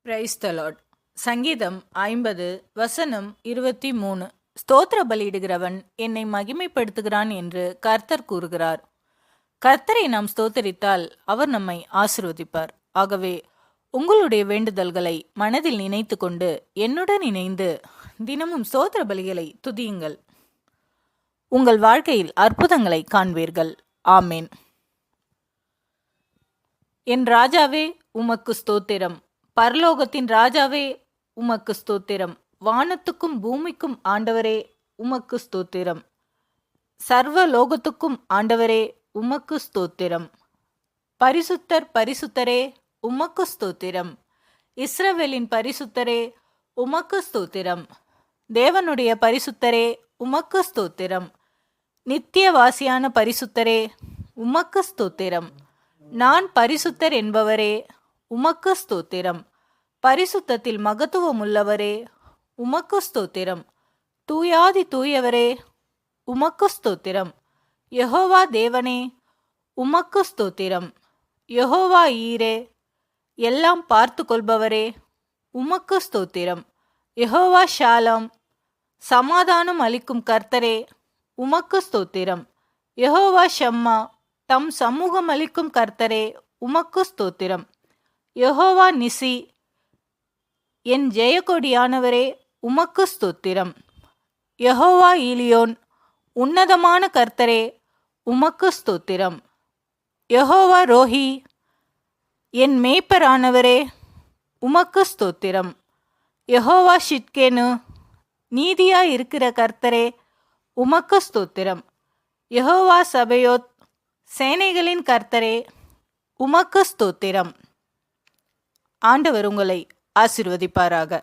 Praise the Lord. சங்கீதம் 50 வசனம் 23. ஸ்தோத்திர பலியிடுகிறவன் என்னை மகிமைப்படுத்துகிறான் என்று கர்த்தர் கூறுகிறார். கர்த்தரை நாம் ஸ்தோத்தரித்தால் அவர் நம்மை ஆசீர்வதிப்பார். ஆகவே உங்களுடைய வேண்டுதல்களை மனதில் நினைத்து கொண்டு என்னுடன் இணைந்து தினமும் ஸ்தோத்திர பலிகளை துதியுங்கள். உங்கள் வாழ்க்கையில் அற்புதங்களை காண்பீர்கள். ஆமேன். என் ராஜாவே உமக்கு ஸ்தோத்திரம். பரலோகத்தின் ராஜாவே உமக்கு ஸ்தோத்திரம். வானத்துக்கும் பூமிக்கும் ஆண்டவரே உமக்கு ஸ்தோத்திரம். சர்வ லோகத்துக்கும் ஆண்டவரே உமக்கு ஸ்தோத்திரம். பரிசுத்தர் பரிசுத்தரே உமக்கு ஸ்தோத்திரம். இஸ்ரவேலின் பரிசுத்தரே உமக்கு ஸ்தோத்திரம். தேவனுடைய பரிசுத்தரே உமக்கு ஸ்தோத்திரம். நித்தியவாசியான பரிசுத்தரே உமக்கு ஸ்தோத்திரம். நான் பரிசுத்தர் என்பவரே உமக்கு ஸ்தோத்திரம். பரிசுத்தத்தில் மகத்துவம் உள்ளவரே உமக்கு ஸ்தோத்திரம். தூயாதி தூயவரே உமக்கு ஸ்தோத்திரம். யெகோவா தேவனே உமக்கு ஸ்தோத்திரம். யெகோவா ஈரே எல்லாம் பார்த்து கொள்பவரே உமக்கு ஸ்தோத்திரம். யெகோவா ஷாலாம் சமாதானம் அளிக்கும் கர்த்தரே உமக்கு ஸ்தோத்திரம். யெகோவா ஷம்மா தம் சமூகம் அளிக்கும் கர்த்தரே உமக்கு ஸ்தோத்திரம். யெகோவா நிசி என் ஜெயக்கொடியானவரே உமக்கு ஸ்தோத்திரம். யெகோவா ஈலியோன் உன்னதமான கர்த்தரே உமக்கு ஸ்தோத்திரம். யெகோவா ரோஹி என் மேய்ப்பரானவரே உமக்கு ஸ்தோத்திரம். யெகோவா ஷிட்கேனு நீதியாய் இருக்கிற கர்த்தரே உமக்கு ஸ்தோத்திரம். யெகோவா சபையோத் சேனைகளின் கர்த்தரே உமக்கு ஸ்தோத்திரம். ஆண்டவர் உங்களை ஆசீர்வதிப்பாராக.